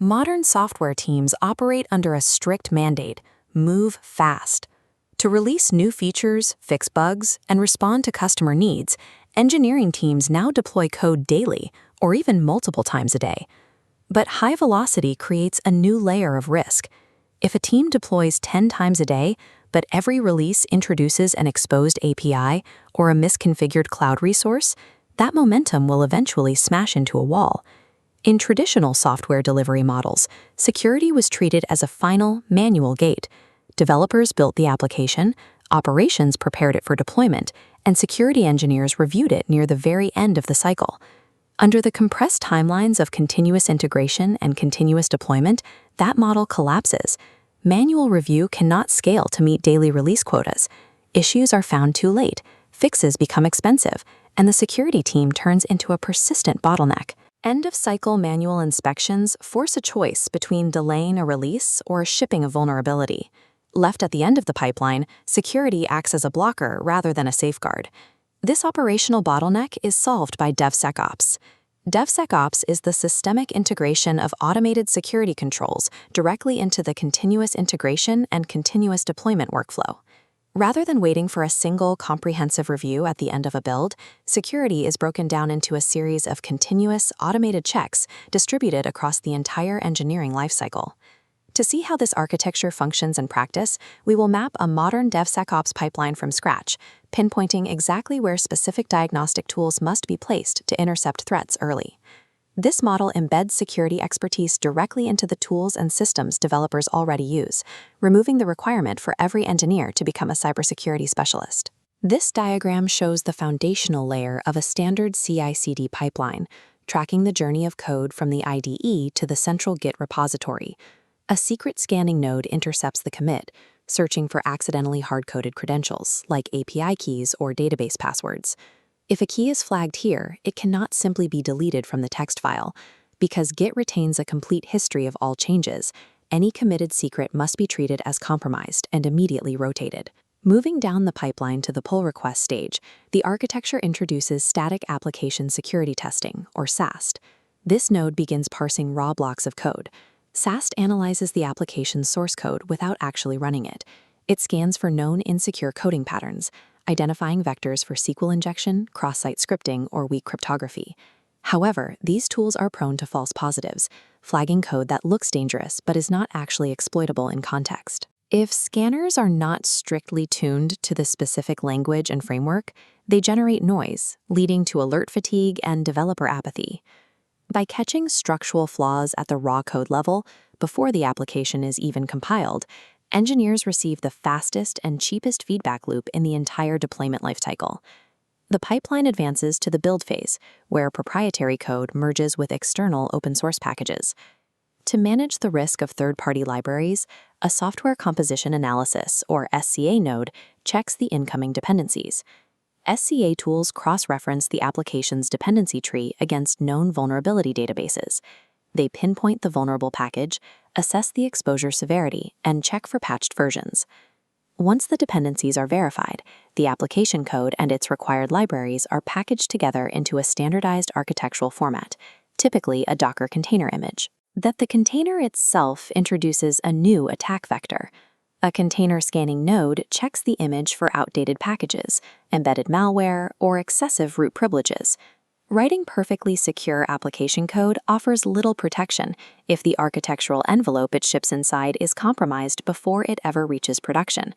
Modern software teams operate under a strict mandate: move fast. To release new features, fix bugs, and respond to customer needs, engineering teams now deploy code daily or even multiple times a day. But high velocity creates a new layer of risk. If a team deploys 10 times a day, but every release introduces an exposed API or a misconfigured cloud resource, that momentum will eventually smash into a wall. In traditional software delivery models, security was treated as a final, manual gate. Developers built the application, operations prepared it for deployment, and security engineers reviewed it near the very end of the cycle. Under the compressed timelines of continuous integration and continuous deployment, that model collapses. Manual review cannot scale to meet daily release quotas. Issues are found too late, fixes become expensive, and the security team turns into a persistent bottleneck. End-of-cycle manual inspections force a choice between delaying a release or shipping a vulnerability. Left at the end of the pipeline, security acts as a blocker rather than a safeguard. This operational bottleneck is solved by DevSecOps. DevSecOps is the systemic integration of automated security controls directly into the continuous integration and continuous deployment workflow. Rather than waiting for a single comprehensive review at the end of a build, security is broken down into a series of continuous, automated checks distributed across the entire engineering lifecycle. To see how this architecture functions in practice, we will map a modern DevSecOps pipeline from scratch, pinpointing exactly where specific diagnostic tools must be placed to intercept threats early. This model embeds security expertise directly into the tools and systems developers already use, removing the requirement for every engineer to become a cybersecurity specialist. This diagram shows the foundational layer of a standard CI/CD pipeline, tracking the journey of code from the IDE to the central Git repository. A secret scanning node intercepts the commit, searching for accidentally hard-coded credentials, like API keys or database passwords. If a key is flagged here, it cannot simply be deleted from the text file. Because Git retains a complete history of all changes, any committed secret must be treated as compromised and immediately rotated. Moving down the pipeline to the pull request stage, the architecture introduces static application security testing, or SAST. This node begins parsing raw blocks of code. SAST analyzes the application's source code without actually running it. It scans for known insecure coding patterns, identifying vectors for SQL injection, cross-site scripting, or weak cryptography. However, these tools are prone to false positives, flagging code that looks dangerous but is not actually exploitable in context. If scanners are not strictly tuned to the specific language and framework, they generate noise, leading to alert fatigue and developer apathy. By catching structural flaws at the raw code level, before the application is even compiled, engineers receive the fastest and cheapest feedback loop in the entire deployment lifecycle. The pipeline advances to the build phase, where proprietary code merges with external open-source packages. To manage the risk of third-party libraries, a software composition analysis, or SCA node, checks the incoming dependencies. SCA tools cross-reference the application's dependency tree against known vulnerability databases. They pinpoint the vulnerable package, assess the exposure severity, and check for patched versions. Once the dependencies are verified, the application code and its required libraries are packaged together into a standardized architectural format, typically a Docker container image. That the container itself introduces a new attack vector. A container scanning node checks the image for outdated packages, embedded malware, or excessive root privileges. Writing perfectly secure application code offers little protection if the architectural envelope it ships inside is compromised before it ever reaches production.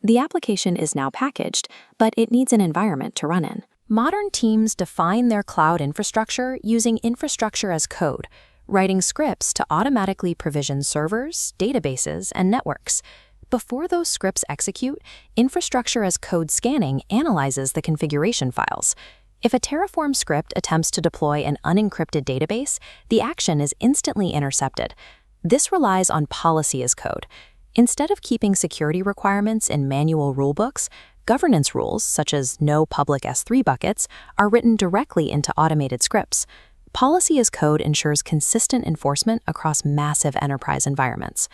The application is now packaged, but it needs an environment to run in. Modern teams define their cloud infrastructure using infrastructure as code, writing scripts to automatically provision servers, databases, and networks. Before those scripts execute, infrastructure as code scanning analyzes the configuration files. If a Terraform script attempts to deploy an unencrypted database, the action is instantly intercepted. This relies on policy as code. Instead of keeping security requirements in manual rulebooks, governance rules, such as no public S3 buckets, are written directly into automated scripts. Policy as code ensures consistent enforcement across massive enterprise environments.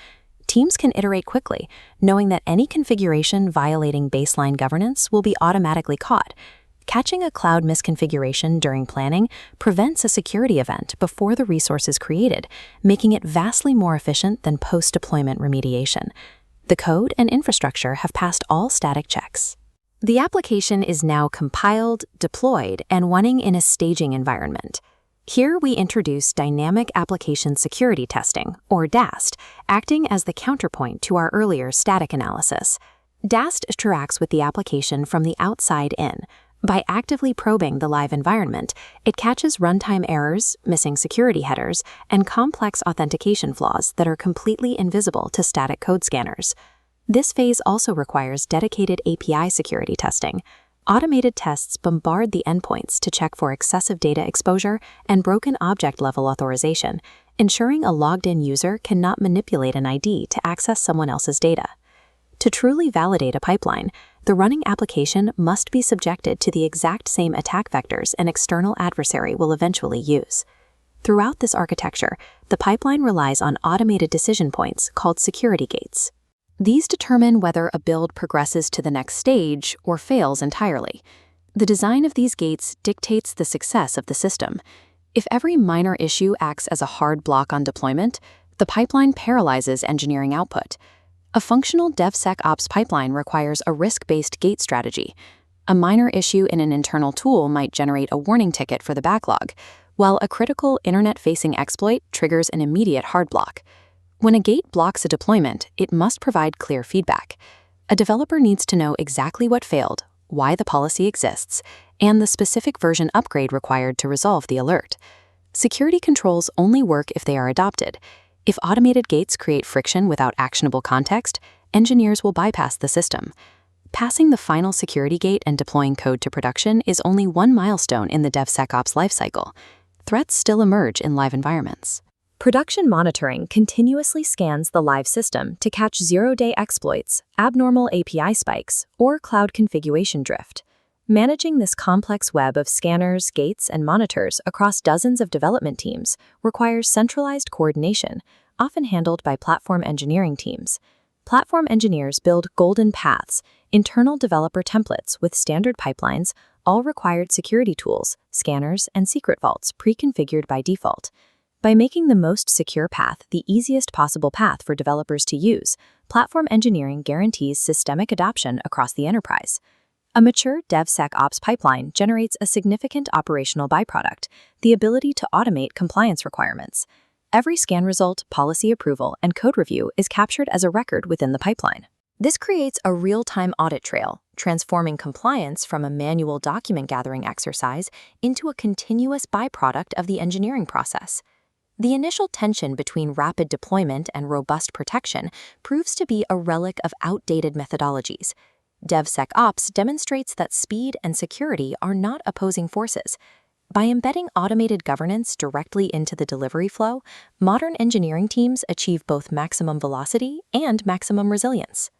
Teams can iterate quickly, knowing that any configuration violating baseline governance will be automatically caught. Catching a cloud misconfiguration during planning prevents a security event before the resource is created, making it vastly more efficient than post-deployment remediation. The code and infrastructure have passed all static checks. The application is now compiled, deployed, and running in a staging environment. Here we introduce Dynamic Application Security Testing, or DAST, acting as the counterpoint to our earlier static analysis. DAST interacts with the application from the outside in. By actively probing the live environment, it catches runtime errors, missing security headers, and complex authentication flaws that are completely invisible to static code scanners. This phase also requires dedicated API security testing. Automated tests bombard the endpoints to check for excessive data exposure and broken object-level authorization, ensuring a logged-in user cannot manipulate an ID to access someone else's data. To truly validate a pipeline, the running application must be subjected to the exact same attack vectors an external adversary will eventually use. Throughout this architecture, the pipeline relies on automated decision points called security gates. These determine whether a build progresses to the next stage or fails entirely. The design of these gates dictates the success of the system. If every minor issue acts as a hard block on deployment, the pipeline paralyzes engineering output. A functional DevSecOps pipeline requires a risk-based gate strategy. A minor issue in an internal tool might generate a warning ticket for the backlog, while a critical internet-facing exploit triggers an immediate hard block. When a gate blocks a deployment, it must provide clear feedback. A developer needs to know exactly what failed, why the policy exists, and the specific version upgrade required to resolve the alert. Security controls only work if they are adopted. If automated gates create friction without actionable context, engineers will bypass the system. Passing the final security gate and deploying code to production is only one milestone in the DevSecOps lifecycle. Threats still emerge in live environments. Production monitoring continuously scans the live system to catch zero-day exploits, abnormal API spikes, or cloud configuration drift. Managing this complex web of scanners, gates, and monitors across dozens of development teams requires centralized coordination, often handled by platform engineering teams. Platform engineers build golden paths, internal developer templates with standard pipelines, all required security tools, scanners, and secret vaults pre-configured by default. By making the most secure path the easiest possible path for developers to use, platform engineering guarantees systemic adoption across the enterprise. A mature DevSecOps pipeline generates a significant operational byproduct, the ability to automate compliance requirements. Every scan result, policy approval, and code review is captured as a record within the pipeline. This creates a real-time audit trail, transforming compliance from a manual document gathering exercise into a continuous byproduct of the engineering process. The initial tension between rapid deployment and robust protection proves to be a relic of outdated methodologies. DevSecOps demonstrates that speed and security are not opposing forces. By embedding automated governance directly into the delivery flow, modern engineering teams achieve both maximum velocity and maximum resilience.